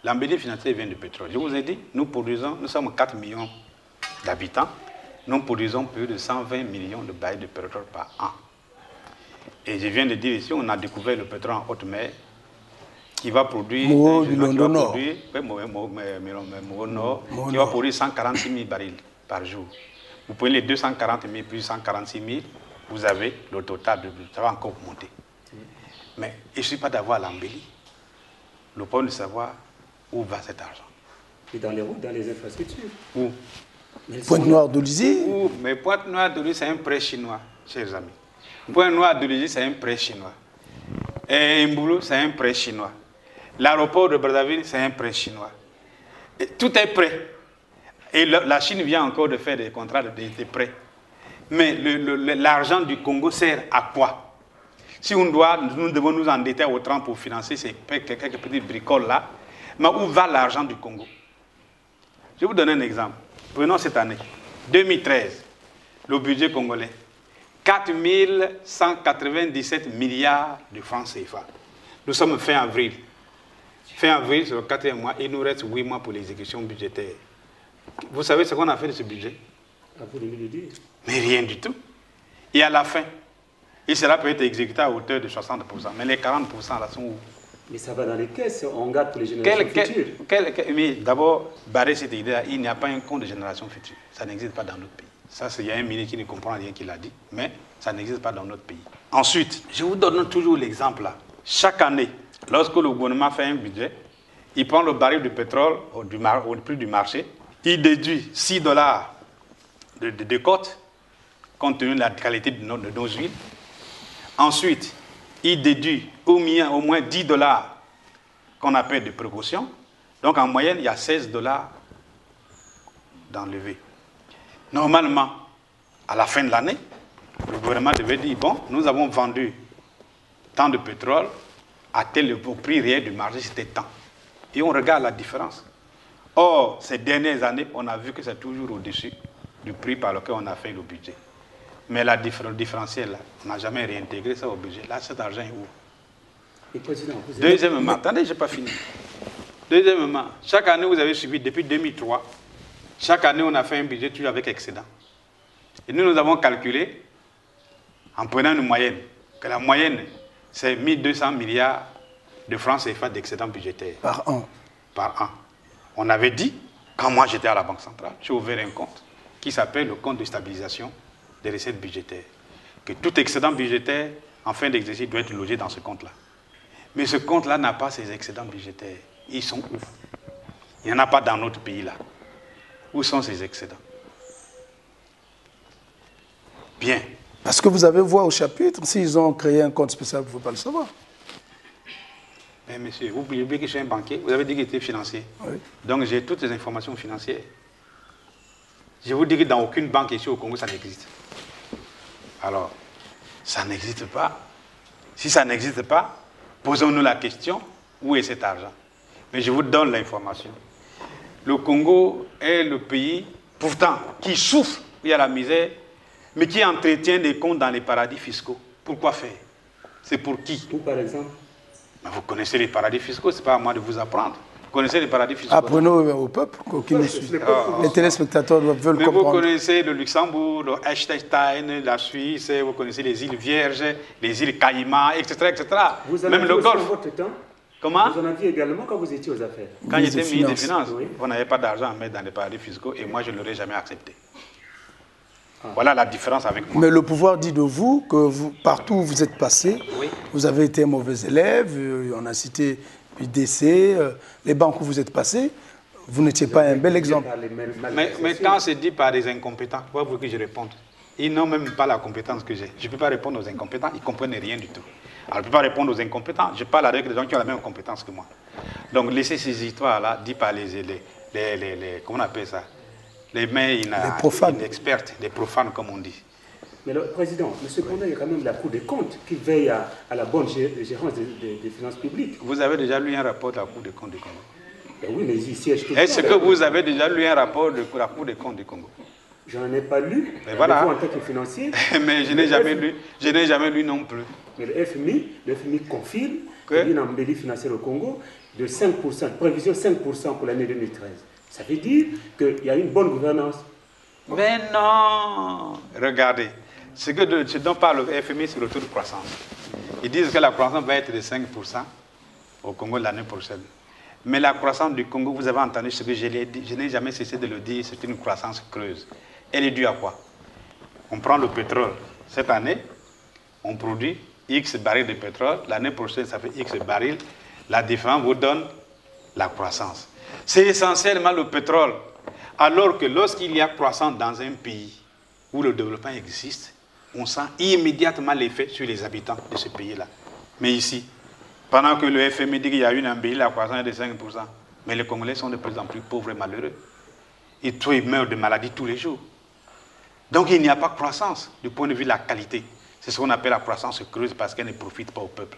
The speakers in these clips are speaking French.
L'embellie financière vient du pétrole. Je vous ai dit, nous sommes 4 millions d'habitants, nous produisons plus de 120 millions de barils de pétrole par an. Et je viens de dire ici, on a découvert le pétrole en haute mer qui va produire, qui va produire 146 000 barils par jour. Vous prenez les 240 000 plus 146 000, vous avez le total, ça va encore monter. Mais il ne suffit pas d'avoir l'embellie. Le problème de savoir où va cet argent. Et dans les routes, dans les infrastructures. Où? Pointe-Noire d'Olizy. Mais Pointe-Noire d'Olizy, c'est un prêt chinois, chers amis. Pointe-Noire d'Olizy, c'est un prêt chinois. Et Mbulu, c'est un prêt chinois. L'aéroport de Brazzaville, c'est un prêt chinois. Et tout est prêt. Et la Chine vient encore de faire des contrats de prêts. Mais l'argent du Congo sert à quoi? Si nous devons nous endetter autant pour financer ces quelques petites bricoles-là, mais où va l'argent du Congo? Je vais vous donner un exemple. Prenons cette année, 2013, le budget congolais, 4 197 milliards de francs CFA. Nous sommes fin avril. Fin avril, c'est le 4e mois, il nous reste 8 mois pour l'exécution budgétaire. Vous savez ce qu'on a fait de ce budget? Mais rien du tout. Et à la fin, il sera peut-être exécuté à hauteur de 60%. Mais les 40% là sont où? Mais ça va dans les caisses, on garde pour les générations futures. Mais d'abord, barrer cette idée-là, il n'y a pas un compte de génération future. Ça n'existe pas dans notre pays. Ça, il y a un ministre qui ne comprend rien qui l'a dit, mais ça n'existe pas dans notre pays. Ensuite, je vous donne toujours l'exemple là. Chaque année, lorsque le gouvernement fait un budget, il prend le baril de pétrole au prix du marché, il déduit 6 dollars de cote, compte tenu de la qualité de nos huiles. Ensuite, il déduit au moins 10 dollars qu'on appelle de précaution. Donc en moyenne, il y a 16 dollars d'enlevé. Normalement, à la fin de l'année, le gouvernement devait dire, bon, nous avons vendu tant de pétrole à tel prix réel du marché, c'était tant. Et on regarde la différence. Or, ces dernières années, on a vu que c'est toujours au-dessus du prix par lequel on a fait le budget. Mais le différentiel, là, on n'a jamais réintégré ça au budget. Là, cet argent est où? Et président, Deuxièmement, attendez, je n'ai pas fini. Deuxièmement, chaque année, vous avez suivi, depuis 2003, chaque année, on a fait un budget toujours avec excédent. Et nous avons calculé, en prenant une moyenne, que la moyenne, c'est 1200 milliards de francs CFA d'excédent budgétaire. Par an. Par an. On avait dit, quand moi j'étais à la Banque centrale, j'ai ouvert un compte qui s'appelle le compte de stabilisation des recettes budgétaires. Que tout excédent budgétaire, en fin d'exercice, doit être logé dans ce compte-là. Mais ce compte-là n'a pas ces excédents budgétaires. Ils sont où? Il n'y en a pas dans notre pays là. Où sont ces excédents? Bien. Parce que vous avez voix au chapitre, s'ils ont créé un compte spécial, vous ne pouvez pas le savoir. Mais monsieur, vous oubliez que je suis un banquier, vous avez dit qu'il était financier. Oui. Donc j'ai toutes les informations financières. Je vous dis que dans aucune banque ici au Congo, ça n'existe. Alors, ça n'existe pas. Si ça n'existe pas, posons-nous la question, où est cet argent? Mais je vous donne l'information. Le Congo est le pays, pourtant, qui souffre, il y a la misère, mais qui entretient des comptes dans les paradis fiscaux. Pourquoi faire? C'est pour qui? Où, par exemple? Vous connaissez les paradis fiscaux, ce n'est pas à moi de vous apprendre. Vous connaissez les paradis fiscaux? Apprenons au peuple qui nous suit. Les téléspectateurs veulent mais comprendre. vous connaissez le Luxembourg, le Liechtenstein, la Suisse, vous connaissez les îles Vierges, les îles Caïmans, etc. etc. Vous en même aviez le Golfe. votre temps? Comment? Vous en aviez également quand vous étiez aux affaires? Quand j'étais ministre des Finances, oui. vous n'avez pas d'argent à mettre dans les paradis fiscaux et moi je ne l'aurais jamais accepté. Voilà la différence avec moi. Mais le pouvoir dit de vous que partout où vous êtes passé, Oui. vous avez été un mauvais élève, on a cité UDC, les banques où vous êtes passé, vous n'étiez pas un bel exemple. Mais quand c'est dit par des incompétents, pourquoi vous voulez que je réponde? Ils n'ont même pas la compétence que j'ai. Je ne peux pas répondre aux incompétents, ils ne comprennent rien du tout. Alors je ne peux pas répondre aux incompétents, je parle avec des gens qui ont la même compétence que moi. Donc laissez ces histoires-là, dites par comment on appelle ça? Les mains inexpertes, les profanes comme on dit. Mais le président, mais cependant, il y a quand même la Cour des comptes qui veille à la bonne gérance des finances publiques. Vous avez déjà lu un rapport de la Cour des comptes du Congo? Oui, mais il siège tout le temps. Est-ce que vous avez déjà lu un rapport de la Cour des comptes du Congo? Je n'en ai pas lu. Mais voilà. Vous, en tant que financier. Mais je n'ai jamais lu. Je n'ai jamais lu non plus. Mais le FMI confirme qu'il y a une embellie financière au Congo de 5%, prévision 5% pour l'année 2013. Ça veut dire qu'il y a une bonne gouvernance. Mais non. Regardez, ce dont parle le FMI, c'est le taux de croissance. Ils disent que la croissance va être de 5% au Congo l'année prochaine. Mais la croissance du Congo, vous avez entendu ce que je l'ai dit, je n'ai jamais cessé de le dire, c'est une croissance creuse. Elle est due à quoi? On prend le pétrole. Cette année, on produit X barils de pétrole. L'année prochaine, ça fait X barils. La différence vous donne la croissance. C'est essentiellement le pétrole. Alors que lorsqu'il y a croissance dans un pays où le développement existe, on sent immédiatement l'effet sur les habitants de ce pays-là. Mais ici, pendant que le FMI dit qu'il y a une embellie, la croissance est de 5%, mais les Congolais sont de plus en plus pauvres et malheureux. Ils meurent de maladies tous les jours. Donc il n'y a pas de croissance du point de vue de la qualité. C'est ce qu'on appelle la croissance creuse parce qu'elle ne profite pas au peuple.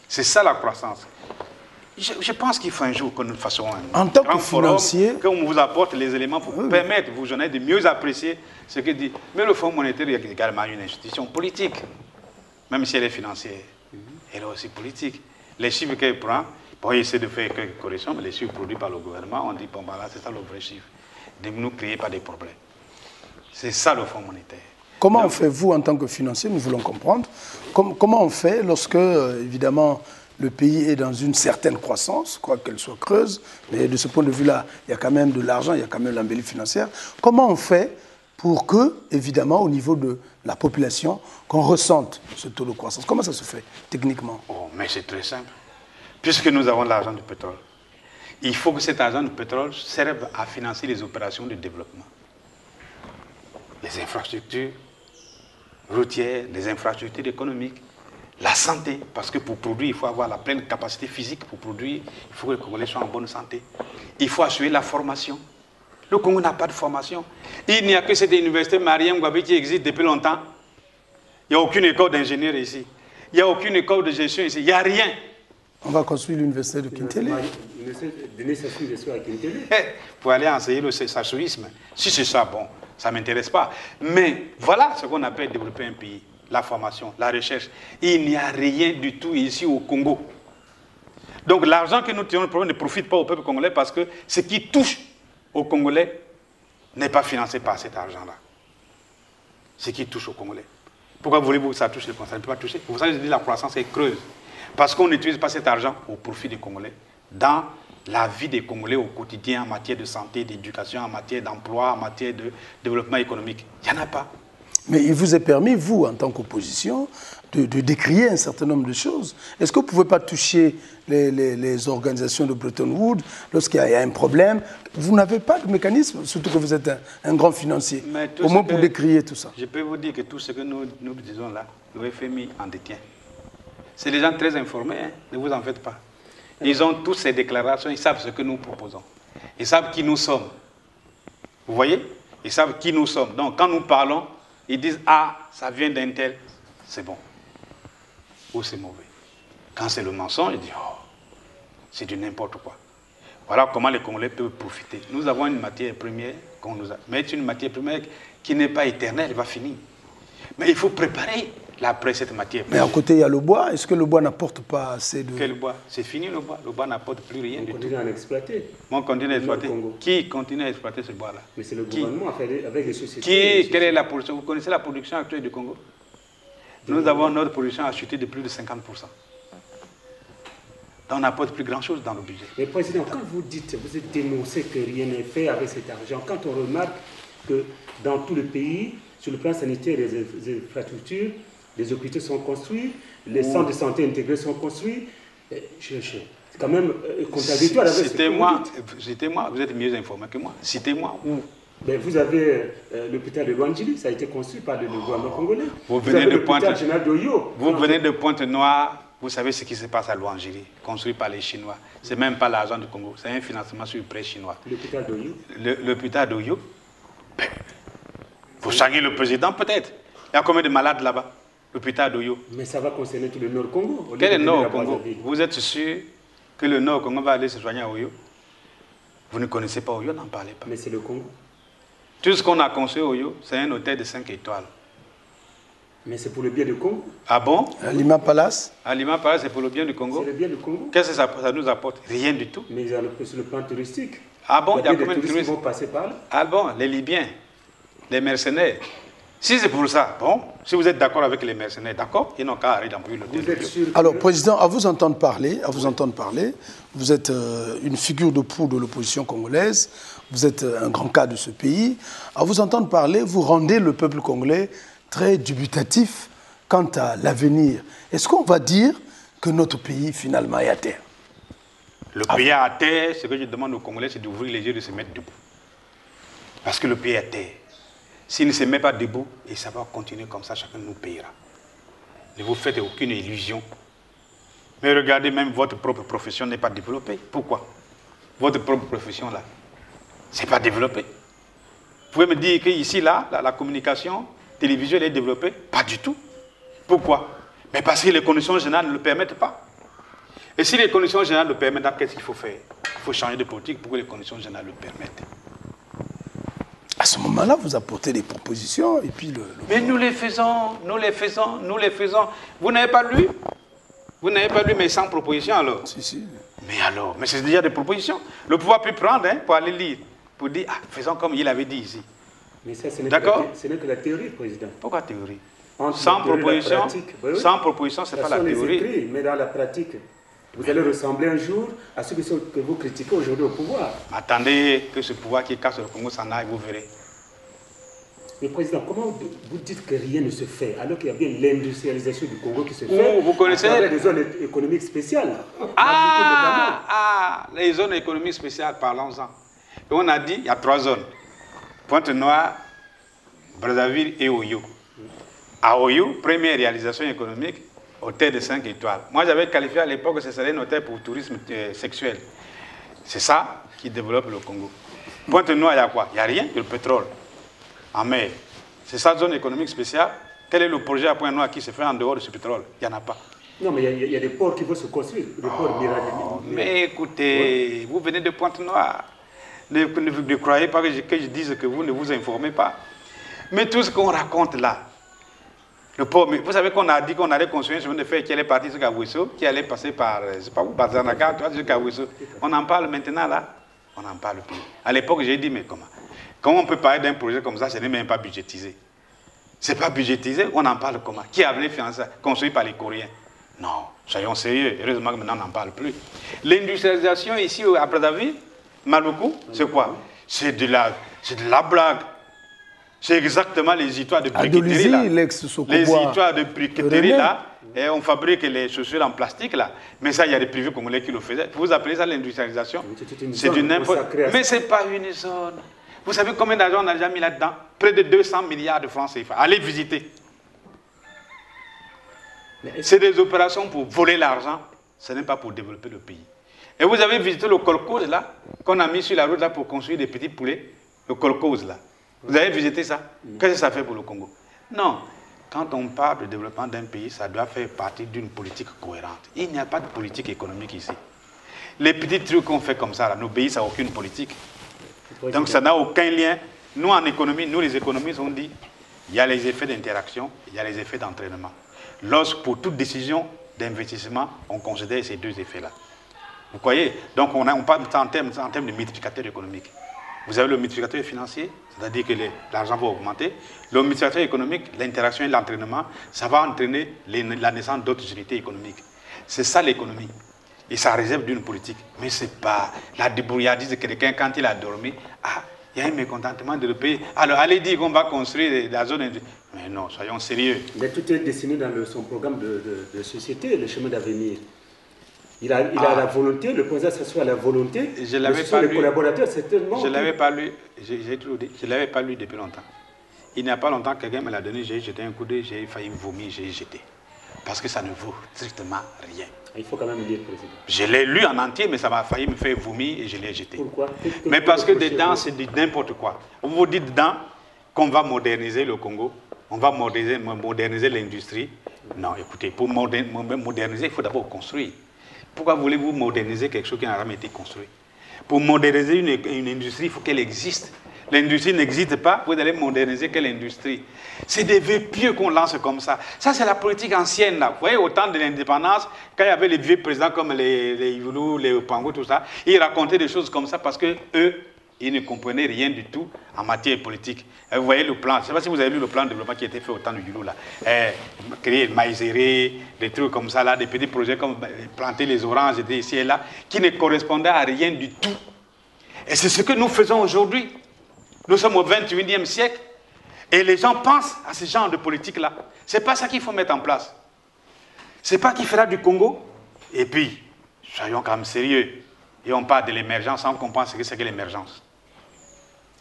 C'est ça la croissance. Je pense qu'il faut un jour que nous fassions un en tant grand que financier, forum, qu'on vous apporte les éléments pour permettre aux journalistes de mieux apprécier ce que dit. Mais le Fonds monétaire est également une institution politique, même si elle est financière. Elle est aussi politique. Les chiffres qu'elle prend, bon, il essaie de faire quelques corrections, mais les chiffres produits par le gouvernement, on dit, bon, voilà, c'est ça le vrai chiffre. Ne nous créez pas des problèmes. C'est ça le Fonds monétaire. Comment on fait, vous, en tant que financier, nous voulons comprendre, comment on fait lorsque, évidemment, le pays est dans une certaine croissance, quoi qu'elle soit creuse, mais de ce point de vue-là, il y a quand même de l'argent, il y a quand même l'embellie financière. Comment on fait pour que, évidemment, au niveau de la population, qu'on ressente ce taux de croissance? Comment ça se fait, techniquement? Oh, mais c'est très simple. Puisque nous avons l'argent du pétrole, il faut que cet argent du pétrole serve à financer les opérations de développement. Les infrastructures routières, les infrastructures économiques, la santé, parce que pour produire, il faut avoir la pleine capacité physique pour produire, il faut que les Congolais soient en bonne santé. Il faut assurer la formation. Le Congo n'a pas de formation. Il n'y a que cette université Mariem Gwabi qui existe depuis longtemps. Il n'y a aucune école d'ingénieur ici. Il n'y a aucune école de gestion ici. Il n'y a rien. On va construire l'université de Kintélé. Pour aller enseigner le sassoïsme. Si c'est ça, bon, ça ne m'intéresse pas. Mais voilà ce qu'on appelle développer un pays. La formation, la recherche. Il n'y a rien du tout ici au Congo. Donc l'argent que nous tirons ne profite pas au peuple congolais parce que ce qui touche aux Congolais n'est pas financé par cet argent-là. Ce qui touche aux Congolais. Pourquoi voulez-vous que ça touche les Congolais? Ça ne peut pas toucher. Pour ça, je dis la croissance est creuse. Parce qu'on n'utilise pas cet argent au profit des Congolais. Dans la vie des Congolais au quotidien en matière de santé, d'éducation, en matière d'emploi, en matière de développement économique. Il n'y en a pas. Mais il vous est permis, vous, en tant qu'opposition, de décrier un certain nombre de choses. Est-ce que vous ne pouvez pas toucher les organisations de Bretton Woods lorsqu'il y a un problème? Vous n'avez pas de mécanisme, surtout que vous êtes un grand financier, au moins pour décrier tout ça. Je peux vous dire que tout ce que nous disons là, le FMI en détient. C'est des gens très informés, hein, ne vous en faites pas. Ils ont toutes ces déclarations, ils savent ce que nous proposons. Ils savent qui nous sommes. Vous voyez? Ils savent qui nous sommes. Donc quand nous parlons, ils disent, ah, ça vient d'un tel, c'est bon. Ou c'est mauvais. Quand c'est le mensonge, ils disent, oh, c'est du n'importe quoi. Voilà comment les Congolais peuvent profiter. Nous avons une matière première qu'on nous a. Mais c'est une matière première qui n'est pas éternelle, elle va finir. Mais il faut préparer après cette matière première. Mais à côté, il y a le bois. Est-ce que le bois n'apporte pas assez de... Quel bois? C'est fini le bois. Le bois n'apporte plus rien du tout. On continue à l'exploiter. On continue à exploiter. Qui continue à exploiter ce bois-là? Mais c'est le gouvernement avec les sociétés. Quelle est la production? Vous connaissez la production actuelle du Congo? Nous avons notre production a chuté de plus de 50%. Donc on n'apporte plus grand-chose dans le budget. Mais Président, quand vous dites, vous êtes dénoncé que rien n'est fait avec cet argent, quand on remarque que dans tout le pays, sur le plan sanitaire, les infrastructures, les hôpitaux sont construits, les centres de santé intégrés sont construits, c'est quand même contradictoire avec ce que vous dites. Citez-moi, vous êtes mieux informé que moi. Citez-moi où. Ben, vous avez l'hôpital de Luanjili, ça a été construit par le gouvernement congolais. Vous venez de Pointe-Noire. Vous savez ce qui se passe à Luanjili, construit par les Chinois. Ce n'est même pas l'argent du Congo, c'est un financement sur le prêt chinois. L'hôpital d'Oyo. L'hôpital d'Oyo. Vous saluez le président peut-être. Il y a combien de malades là-bas? L'hôpital d'Oyo. Mais ça va concerner tout le Nord Congo. Quel est le Nord Congo? Vous êtes sûr que le Nord Congo va aller se soigner à Oyo? Vous ne connaissez pas Oyo, n'en parlez pas. Mais c'est le Congo. Tout ce qu'on a construit au Oyo, c'est un hôtel de 5 étoiles. Mais c'est pour le bien du Congo. Ah bon? À Lima Palace. À Lima Palace, c'est pour le bien du Congo? C'est le bien du Congo. Qu'est-ce que ça nous apporte? Rien du tout. Mais sur le plan touristique. Ah bon? Il y a des combien de touristes qui touristes? vont passer par là. Ah bon? Les Libyens, les mercenaires. Si c'est pour ça, bon, si vous êtes d'accord avec les mercenaires, d'accord, ils n'ont qu'à arrêter d'embrouiller l'hôtel. Vous êtes sûr que... Alors, Président, à vous entendre parler, vous êtes une figure de proue de l'opposition congolaise, vous êtes un grand cas de ce pays. À vous entendre parler, vous rendez le peuple congolais très dubitatif quant à l'avenir. Est-ce qu'on va dire que notre pays, finalement, est à terre? Le pays est à terre, ce que je demande aux Congolais, c'est d'ouvrir les yeux et de se mettre debout. Parce que le pays est à terre. S'il ne se met pas debout, et ça va continuer comme ça, chacun nous payera. Ne vous faites aucune illusion. Mais regardez, même votre propre profession n'est pas développée. Pourquoi? Votre propre profession, là, c'est pas développé. Vous pouvez me dire qu'ici, là, la communication télévisuelle est développée? Pas du tout. Pourquoi? Mais parce que les conditions générales ne le permettent pas. Et si les conditions générales le permettent, qu'est-ce qu'il faut faire? Il faut changer de politique pour que les conditions générales le permettent. À ce moment-là, vous apportez des propositions et puis Mais nous les faisons, nous les faisons, nous les faisons. Vous n'avez pas lu? Vous n'avez pas lu mes 100 propositions alors? Si, si. Mais alors, mais c'est déjà des propositions. Le pouvoir peut prendre pour aller lire, pour dire, ah, faisons comme il avait dit ici. Mais ça, ce n'est que la théorie, Président. Pourquoi théorie? Entre 100 propositions, pratique, oui. 100 propositions, ce n'est pas la théorie. Écrits, mais dans la pratique, vous allez ressembler un jour à ceux que vous critiquez aujourd'hui au pouvoir. Attendez que ce pouvoir qui casse le Congo s'en aille, vous verrez. Mais Président, comment vous dites que rien ne se fait alors qu'il y a bien l'industrialisation du Congo qui se fait vous connaissez à travers des zones économiques spéciales? Les zones économiques spéciales, parlons-en. Et on a dit, il y a 3 zones. Pointe-Noire, Brazzaville et Oyo. À Oyo, première réalisation économique, hôtel de 5 étoiles. Moi, j'avais qualifié à l'époque que ce serait un hôtel pour tourisme sexuel. C'est ça qui développe le Congo. Pointe-Noire, il y a quoi? Il n'y a rien que le pétrole en mer. C'est ça, zone économique spéciale. Quel est le projet à Pointe-Noire qui se fait en dehors de ce pétrole? Il n'y en a pas. Non, mais il y a des ports qui vont se construire. Des ports mais écoutez, vous venez de Pointe-Noire. Ne croyez pas que je dise que vous ne vous informez pas. Mais tout ce qu'on raconte là, le port, vous savez qu'on a dit qu'on allait construire un chemin de fer qui allait partir sur Kawiso, qui allait passer par, je ne sais pas où, Bazanaga, sur Kawiso. On en parle maintenant là? On n'en parle plus. À l'époque, j'ai dit, mais comment on peut parler d'un projet comme ça, ce n'est même pas budgétisé? Ce n'est pas budgétisé, on en parle comment? Qui a venu financer ça? Construit par les Coréens? Non, soyons sérieux. Heureusement que maintenant on n'en parle plus. L'industrialisation ici à Brazzaville, Maluku, c'est quoi? C'est de la blague. C'est exactement les histoires de briqueterie là. Les histoires de briqueterie là. Et on fabrique les chaussures en plastique là. Mais ça, il y a des privés congolais qui le faisaient. Vous appelez ça l'industrialisation? C'est du n'importe. Mais ce n'est pas une zone. Vous savez combien d'argent on a déjà mis là-dedans? Près de 200 milliards de francs CFA. Allez visiter. C'est des opérations pour voler l'argent. Ce n'est pas pour développer le pays. Et vous avez visité le kolkhoz là, qu'on a mis sur la route là pour construire des petits poulets. Le kolkhoz là. Vous avez visité ça? Qu'est-ce que ça fait pour le Congo? Non. Quand on parle de développement d'un pays, ça doit faire partie d'une politique cohérente. Il n'y a pas de politique économique ici. Les petits trucs qu'on fait comme ça, là, nos pays, ça n'a aucune politique. Donc ça n'a aucun lien. Nous, en économie, nous les économistes, on dit il y a les effets d'interaction, il y a les effets d'entraînement. Pour toute décision d'investissement, on considère ces deux effets-là. Vous voyez? Donc on parle en termes de multiplicateur économique. Vous avez le multiplicateur financier, c'est-à-dire que l'argent va augmenter. Le multiplicateur économique, l'interaction et l'entraînement, ça va entraîner la naissance d'autres unités économiques. C'est ça l'économie. Et ça réserve d'une politique. Mais ce n'est pas la débrouillardise de quelqu'un quand il a dormi. Ah, il y a un mécontentement de le pays. Alors allez dire qu'on va construire la zone industrielle. Mais non, soyons sérieux. Mais tout est dessiné dans son programme de société, le chemin d'avenir. Il a la volonté, le président s'assoit à la volonté. Je l'avais pas lu. Les collaborateurs, certainement. Je ne l'avais pas lu. J'ai toujours dit, je ne l'avais pas lu depuis longtemps. Il n'y a pas longtemps, quelqu'un me l'a donné, j'ai jeté un coup d'œil, j'ai failli vomir, j'ai jeté. Parce que ça ne vaut strictement rien. Il faut quand même lire, président. Je l'ai lu en entier, mais ça m'a failli me faire vomir et je l'ai jeté. Pourquoi? Mais parce que dedans, c'est n'importe quoi. On vous dit dedans qu'on va moderniser le Congo, on va moderniser l'industrie. Non, écoutez, pour moderniser, il faut d'abord construire. Pourquoi voulez-vous moderniser quelque chose qui n'a jamais été construit? Pour moderniser une industrie, il faut qu'elle existe. L'industrie n'existe pas, vous allez moderniser quelle industrie? C'est des vœux pieux qu'on lance comme ça. Ça, c'est la politique ancienne, là. Vous voyez, au temps de l'indépendance, quand il y avait les vieux présidents comme les Yulu, les Pango, tout ça, ils racontaient des choses comme ça parce que eux, ils ne comprenaient rien du tout en matière politique. Vous voyez le plan, je ne sais pas si vous avez lu le plan de développement qui a été fait au temps de Yulu, là. Créer le maïzéré, des trucs comme ça, là, des petits projets comme planter les oranges, ici et là, qui ne correspondaient à rien du tout. Et c'est ce que nous faisons aujourd'hui. Nous sommes au 21e siècle et les gens pensent à ce genre de politique-là. Ce n'est pas ça qu'il faut mettre en place. Ce n'est pas qui fera du Congo. Et puis, soyons quand même sérieux. Et on parle de l'émergence sans comprendre ce que c'est que l'émergence.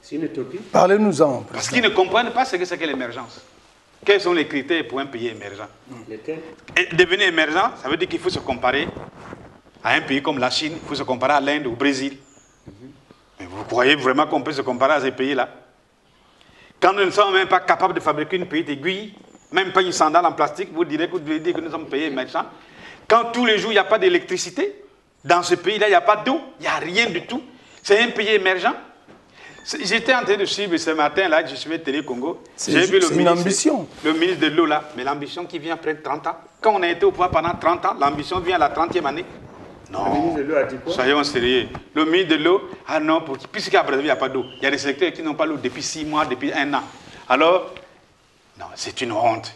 C'est une utopie. Parlez-nous-en. Parce qu'ils ne comprennent pas ce que c'est que l'émergence. Quels sont les critères pour un pays émergent? Et devenir émergent, ça veut dire qu'il faut se comparer à un pays comme la Chine, il faut se comparer à l'Inde, au Brésil. Mais vous croyez vraiment qu'on peut se comparer à ces pays-là? Quand nous ne sommes même pas capables de fabriquer une petite aiguille, même pas une sandale en plastique, vous direz que vous devez dire que nous sommes pays émergents. Quand tous les jours il n'y a pas d'électricité, dans ce pays-là il n'y a pas d'eau, il n'y a rien du tout. C'est un pays émergent. J'étais en train de suivre ce matin, là, je suivais Télé Congo. J'ai vu une ambition. Le ministre de l'eau, là. Mais l'ambition qui vient après 30 ans. Quand on a été au pouvoir pendant 30 ans, l'ambition vient à la 30e année. Non, le ministre de l'eau a dit quoi? Soyons sérieux. Le ministre de l'eau, ah non, puisqu'à Brazzaville, il n'y a pas d'eau. Il y a des secteurs qui n'ont pas l'eau depuis 6 mois, depuis 1 an. Alors, non, c'est une honte.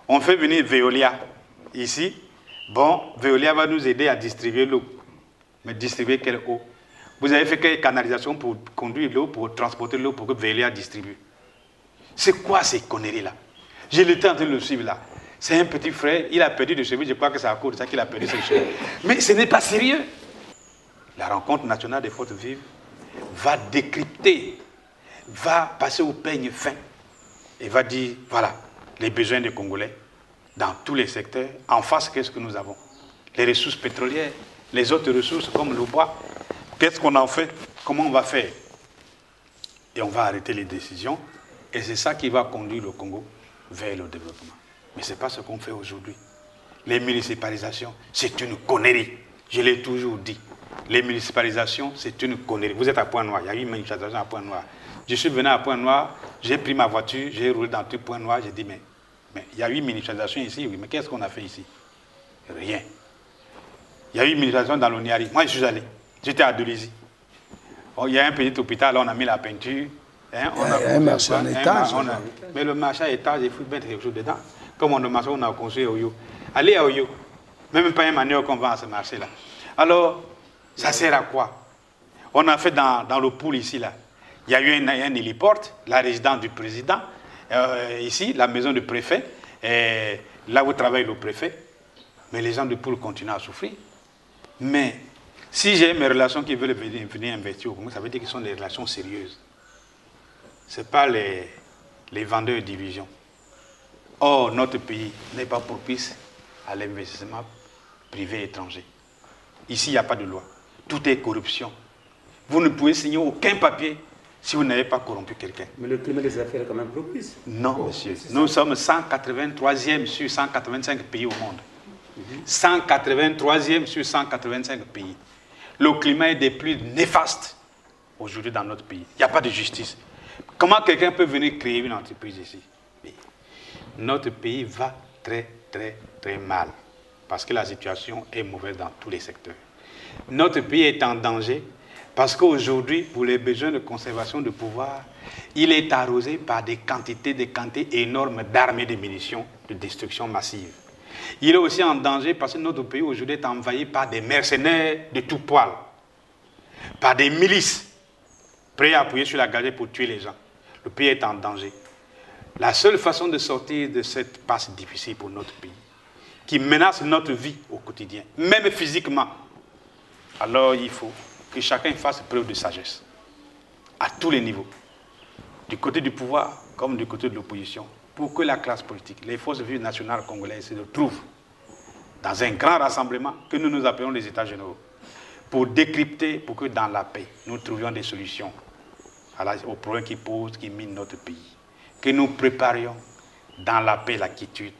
On fait venir Veolia ici. Bon, Veolia va nous aider à distribuer l'eau. Mais distribuer quelle eau? Vous avez fait quelle canalisation pour conduire l'eau, pour transporter l'eau, pour que Veolia distribue? C'est quoi ces conneries-là? Je l'étais en train de le suivre là. C'est un petit frère, il a perdu de cheveux, je crois que c'est à cause de ça qu'il a perdu ses cheveux. Mais ce n'est pas sérieux. La rencontre nationale des forces vives va décrypter, va passer au peigne fin et va dire, voilà, les besoins des Congolais dans tous les secteurs. En face, qu'est-ce que nous avons? Les ressources pétrolières, les autres ressources comme le bois. Qu'est-ce qu'on en fait? Comment on va faire? Et on va arrêter les décisions. Et c'est ça qui va conduire le Congo vers le développement. Mais ce n'est pas ce qu'on fait aujourd'hui. Les municipalisations, c'est une connerie. Je l'ai toujours dit. Les municipalisations, c'est une connerie. Vous êtes à Point-Noir, il y a eu une municipalisation à Point-Noir. Je suis venu à Point-Noir, j'ai pris ma voiture, j'ai roulé dans tout Point-Noir, j'ai dit, mais il y a eu une municipalisation ici, oui, mais qu'est-ce qu'on a fait ici? Rien. Il y a eu une municipalisation dans l'Oniari. Moi, je suis allé. J'étais à Dolisie. Il y a un petit hôpital, là, on a mis la peinture. Hein, on a un marché en étage. Mais le marché à étage, il faut mettre quelque chose dedans. Comme on a marché, on a construit à Oyo. Allez à Oyo. Même pas un manuel qu'on vend à ce marché-là. Alors, ça sert à quoi? On a fait dans le pool ici, là. Il y a eu un héliport, la résidence du président. Ici, la maison du préfet. Là où travaille le préfet. Mais les gens du pool continuent à souffrir. Mais si j'ai mes relations qui veulent venir investir au Congo, ça veut dire que ce sont des relations sérieuses. Ce n'est pas les vendeurs d'illusions. Or, notre pays n'est pas propice à l'investissement privé étranger. Ici, il n'y a pas de loi. Tout est corruption. Vous ne pouvez signer aucun papier si vous n'avez pas corrompu quelqu'un. Mais le climat des affaires est quand même propice. Non, monsieur. Nous sommes 183e sur 185 pays au monde. 183e sur 185 pays. Le climat est des plus néfastes aujourd'hui dans notre pays. Il n'y a pas de justice. Comment quelqu'un peut venir créer une entreprise ici? Notre pays va très, très, très mal. Parce que la situation est mauvaise dans tous les secteurs. Notre pays est en danger parce qu'aujourd'hui, pour les besoins de conservation de pouvoir, il est arrosé par des quantités énormes d'armes et de munitions de destruction massive. Il est aussi en danger parce que notre pays aujourd'hui est envahi par des mercenaires de tout poil, par des milices prêts à appuyer sur la galerie pour tuer les gens. Le pays est en danger. La seule façon de sortir de cette passe difficile pour notre pays, qui menace notre vie au quotidien, même physiquement, alors il faut que chacun fasse preuve de sagesse, à tous les niveaux, du côté du pouvoir comme du côté de l'opposition, pour que la classe politique, les forces vives nationales congolaises se retrouvent dans un grand rassemblement que nous nous appelons les États généraux, pour décrypter, pour que dans la paix, nous trouvions des solutions aux problèmes qui posent, qui minent notre pays. Que nous préparions dans la paix, la quiétude,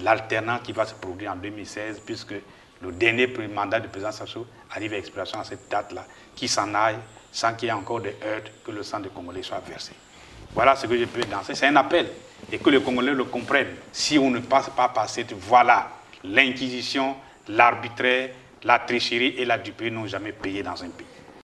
l'alternance qui va se produire en 2016, puisque le dernier mandat du président Sassou arrive à expiration à cette date-là. Qui s'en aille, sans qu'il y ait encore des heurts, que le sang des Congolais soit versé. Voilà ce que je peux lancer. C'est un appel. Et que les Congolais le comprennent. Si on ne passe pas par cette voie-là, l'inquisition, l'arbitraire, la tricherie et la duperie n'ont jamais payé dans un pays.